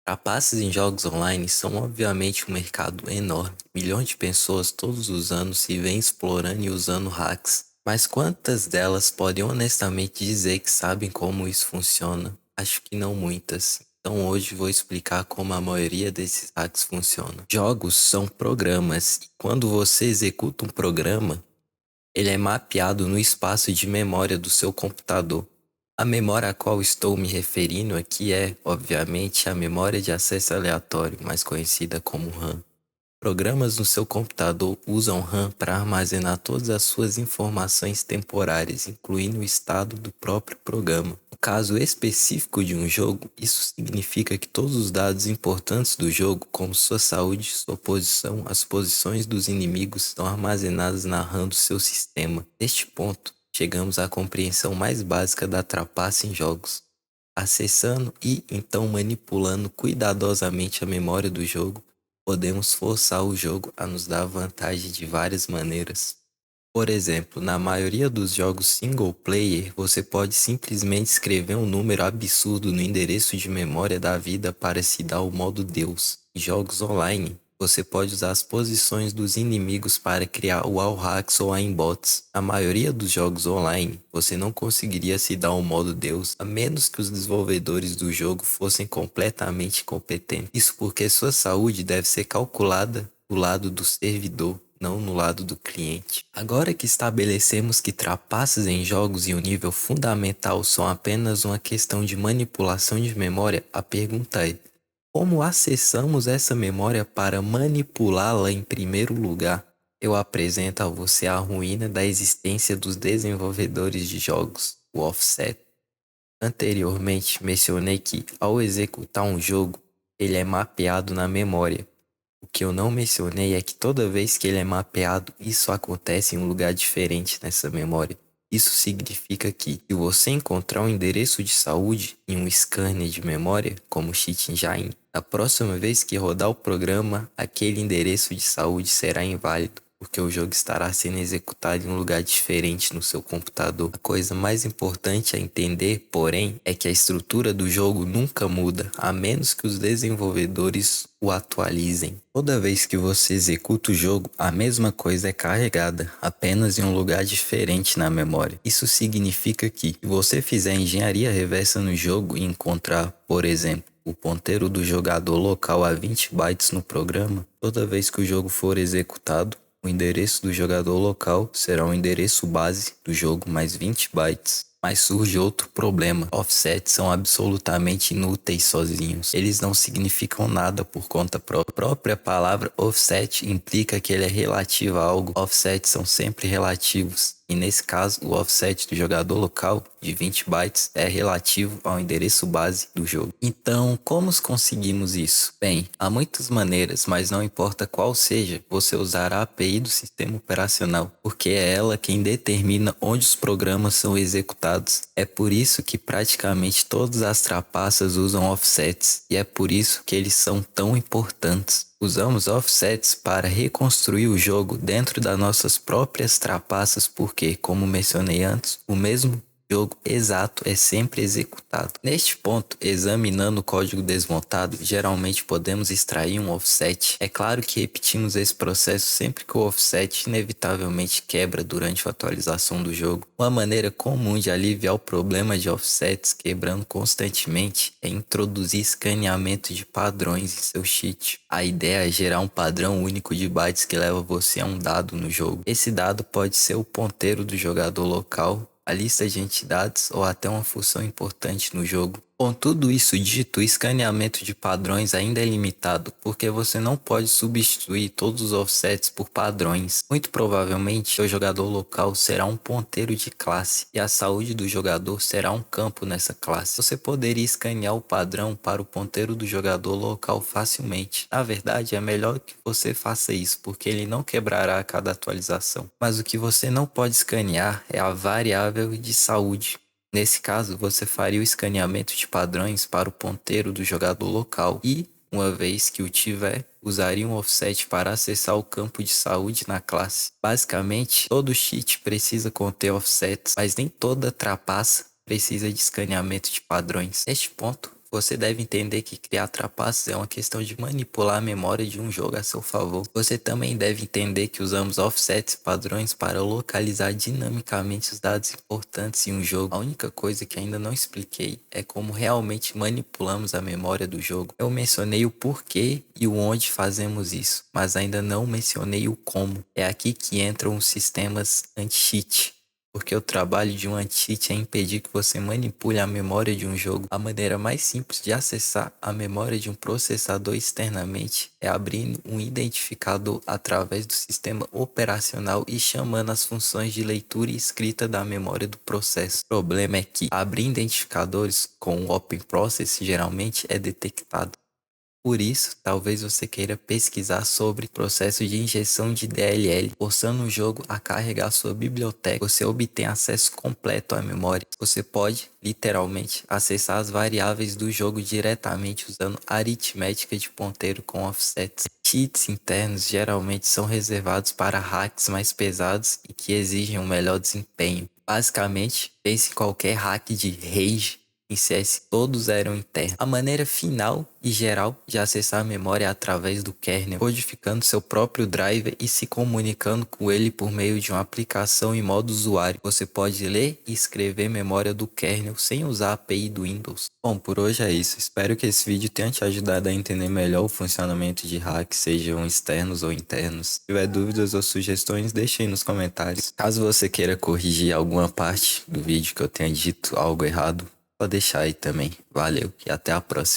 Trapaças em jogos online são obviamente um mercado enorme. Milhões de pessoas todos os anos se veem explorando e usando hacks. Mas quantas delas podem honestamente dizer que sabem como isso funciona? Acho que não muitas. Então hoje vou explicar como a maioria desses hacks funciona. Jogos são programas e quando você executa um programa, ele é mapeado no espaço de memória do seu computador. A memória a qual estou me referindo aqui é, obviamente, a memória de acesso aleatório, mais conhecida como RAM. Programas no seu computador usam RAM para armazenar todas as suas informações temporárias, incluindo o estado do próprio programa. No caso específico de um jogo, isso significa que todos os dados importantes do jogo, como sua saúde, sua posição, as posições dos inimigos, estão armazenados na RAM do seu sistema. Neste ponto, chegamos à compreensão mais básica da trapaça em jogos. Acessando e então manipulando cuidadosamente a memória do jogo, podemos forçar o jogo a nos dar vantagem de várias maneiras. Por exemplo, na maioria dos jogos single player, você pode simplesmente escrever um número absurdo no endereço de memória da vida para se dar o modo Deus. Em jogos online, você pode usar as posições dos inimigos para criar wall hacks ou aimbots. Na maioria dos jogos online, você não conseguiria se dar o modo Deus, a menos que os desenvolvedores do jogo fossem completamente competentes. Isso porque sua saúde deve ser calculada do lado do servidor, não no lado do cliente. Agora que estabelecemos que trapaças em jogos em um nível fundamental são apenas uma questão de manipulação de memória, a pergunta é: como acessamos essa memória para manipulá-la em primeiro lugar? Eu apresento a você a ruína da existência dos desenvolvedores de jogos, o offset. Anteriormente mencionei que, ao executar um jogo, ele é mapeado na memória. O que eu não mencionei é que toda vez que ele é mapeado, isso acontece em um lugar diferente nessa memória. Isso significa que, se você encontrar um endereço de saúde em um scanner de memória, como o Cheat Engine, a próxima vez que rodar o programa, aquele endereço de saúde será inválido, porque o jogo estará sendo executado em um lugar diferente no seu computador. A coisa mais importante a entender, porém, é que a estrutura do jogo nunca muda, a menos que os desenvolvedores o atualizem. Toda vez que você executa o jogo, a mesma coisa é carregada, apenas em um lugar diferente na memória. Isso significa que, se você fizer engenharia reversa no jogo e encontrar, por exemplo, o ponteiro do jogador local a 20 bytes no programa, toda vez que o jogo for executado, o endereço do jogador local será o endereço base do jogo mais 20 bytes. Mas surge outro problema. Offsets são absolutamente inúteis sozinhos. Eles não significam nada por conta própria. A própria palavra offset implica que ele é relativo a algo. Offsets são sempre relativos. E nesse caso, o offset do jogador local de 20 bytes é relativo ao endereço base do jogo. Então, como conseguimos isso? Bem, há muitas maneiras, mas não importa qual seja, você usará a API do sistema operacional, porque é ela quem determina onde os programas são executados. É por isso que praticamente todas as trapaças usam offsets, e é por isso que eles são tão importantes. Usamos offsets para reconstruir o jogo dentro das nossas próprias trapaças porque, como mencionei antes, o mesmo jogo exato é sempre executado. Neste ponto, examinando o código desmontado, geralmente podemos extrair um offset. É claro que repetimos esse processo sempre que o offset inevitavelmente quebra durante a atualização do jogo. Uma maneira comum de aliviar o problema de offsets quebrando constantemente é introduzir escaneamento de padrões em seu cheat. A ideia é gerar um padrão único de bytes que leva você a um dado no jogo. Esse dado pode ser o ponteiro do jogador local, a lista de entidades ou até uma função importante no jogo. Com tudo isso dito, o escaneamento de padrões ainda é limitado, porque você não pode substituir todos os offsets por padrões. Muito provavelmente, o jogador local será um ponteiro de classe, e a saúde do jogador será um campo nessa classe. Você poderia escanear o padrão para o ponteiro do jogador local facilmente. Na verdade, é melhor que você faça isso, porque ele não quebrará a cada atualização. Mas o que você não pode escanear é a variável de saúde. Nesse caso, você faria o escaneamento de padrões para o ponteiro do jogador local e, uma vez que o tiver, usaria um offset para acessar o campo de saúde na classe. Basicamente, todo cheat precisa conter offsets, mas nem toda trapaça precisa de escaneamento de padrões. Neste ponto, Você deve entender que criar trapaças é uma questão de manipular a memória de um jogo a seu favor. Você também deve entender que usamos offsets e padrões para localizar dinamicamente os dados importantes em um jogo. A única coisa que ainda não expliquei é como realmente manipulamos a memória do jogo. Eu mencionei o porquê e o onde fazemos isso, mas ainda não mencionei o como. É aqui que entram os sistemas anti-cheat. Porque o trabalho de um anti-cheat é impedir que você manipule a memória de um jogo. A maneira mais simples de acessar a memória de um processador externamente é abrindo um identificador através do sistema operacional e chamando as funções de leitura e escrita da memória do processo. O problema é que abrir identificadores com o Open Process geralmente é detectado. Por isso, talvez você queira pesquisar sobre processo de injeção de DLL, forçando o jogo a carregar sua biblioteca. Você obtém acesso completo à memória. Você pode, literalmente, acessar as variáveis do jogo diretamente usando aritmética de ponteiro com offsets. Cheats internos geralmente são reservados para hacks mais pesados e que exigem um melhor desempenho. Basicamente, pense em qualquer hack de rage. Em CS, todos eram internos. A maneira final e geral de acessar a memória é através do kernel, codificando seu próprio driver e se comunicando com ele por meio de uma aplicação em modo usuário. Você pode ler e escrever memória do kernel sem usar a API do Windows. Bom, por hoje é isso. Espero que esse vídeo tenha te ajudado a entender melhor o funcionamento de hacks, sejam externos ou internos. Se tiver dúvidas ou sugestões, deixe aí nos comentários. Caso você queira corrigir alguma parte do vídeo que eu tenha dito algo errado, pode deixar aí também. Valeu e até a próxima.